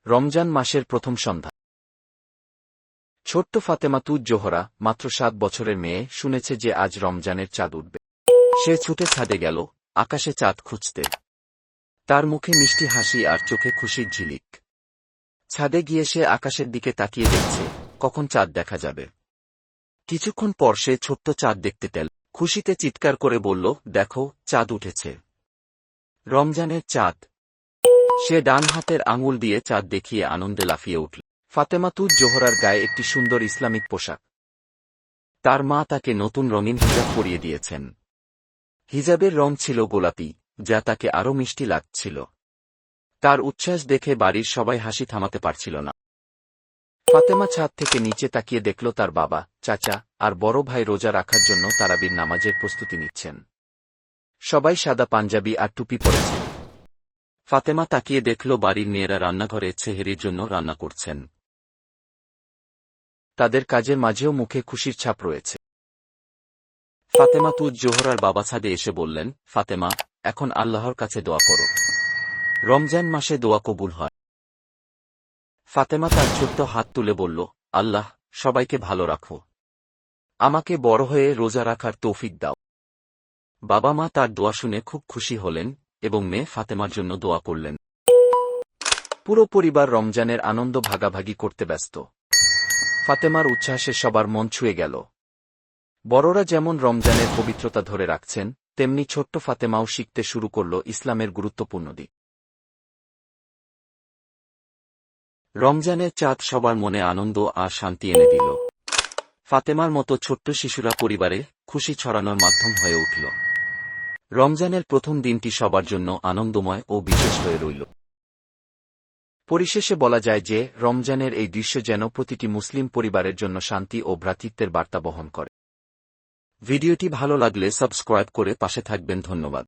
রমজান মাসের প্রথম সন্ধ্যা। ছোট্ট ফাতেমা তুজ জোহরা, মাত্র 7 বছরের মেয়ে, শুনেছে যে আজ রমজানের চাঁদ উঠবে। সে ছুটে ছাদে গেল, আকাশে চাঁদ খুঁজতে। তার মুখে মিষ্টি হাসি আর চোখে খুশির ঝিলিক। ছাদে গিয়ে সে আকাশের দিকে তাকিয়ে দেখছে কখন চাঁদ দেখা যাবে। কিছুক্ষণ পর সে ছোট্ট চাঁদ দেখতে পেল। খুশিতে চিৎকার করে বলল, দেখো, চাঁদ উঠেছে, রমজানের চাঁদ। সে ডান হাতের আঙুল দিয়ে চাঁদ দেখিয়ে আনন্দে লাফিয়ে উঠল। ফাতেমা তুজ জোহরার গায়ে একটি সুন্দর ইসলামিক পোশাক। তার মা তাকে নতুন রঙিন হিজাব পরিয়ে দিয়েছেন। হিজাবের রং ছিল গোলাপি, যা তাকে আরও মিষ্টি লাগছিল। তার উচ্ছ্বাস দেখে বাড়ির সবাই হাসি থামাতে পারছিল না। ফাতেমা ছাদ থেকে নিচে তাকিয়ে দেখল তার বাবা, চাচা আর বড় ভাই রোজা রাখার জন্য তারাবির নামাজের প্রস্তুতি নিচ্ছেন। সবাই সাদা পাঞ্জাবি আর টুপি পরেছে। ফাতেমা তাকিয়ে দেখল বাড়ির মেয়েরা রান্নাঘরে সেহরির জন্য রান্না করছেন। তাদের কাজের মাঝেও মুখে খুশির ছাপ রয়েছে। ফাতেমা তুজ জোহরার বাবা ছাদে এসে বললেন, ফাতেমা, এখন আল্লাহর কাছে দোয়া করো। রমজান মাসে দোয়া কবুল হয়। ফাতেমা তার ছোট্ট হাত তুলে বলল, আল্লাহ, সবাইকে ভালো রাখো। আমাকে বড় হয়ে রোজা রাখার তৌফিক দাও। বাবা মা তার দোয়া শুনে খুব খুশি হলেন এবং মেয়ে ফাতেমার জন্য দোয়া করলেন। পুরো পরিবার রমজানের আনন্দ ভাগাভাগি করতে ব্যস্ত। ফাতেমার উচ্ছ্বাসে সবার মন ছুঁয়ে গেল। বড়রা যেমন রমজানের পবিত্রতা ধরে রাখছেন, তেমনি ছোট্ট ফাতেমাও শিখতে শুরু করল ইসলামের গুরুত্বপূর্ণ দিক। রমজানের চাঁদ সবার মনে আনন্দ আর শান্তি এনে দিল। ফাতেমার মতো ছোট্ট শিশুরা পরিবারে খুশি ছড়ানোর মাধ্যম হয়ে উঠল। রমজানের প্রথম দিনটি সবার জন্য আনন্দময় ও বিশেষ হয়ে রইল। পরিশেষে বলা যায় যে রমজানের এই দৃশ্য যেন প্রতিটি মুসলিম পরিবারের জন্য শান্তি ও ভ্রাতৃত্বের বার্তা বহন করে। ভিডিওটি ভালো লাগলে সাবস্ক্রাইব করে পাশে থাকবেন। ধন্যবাদ।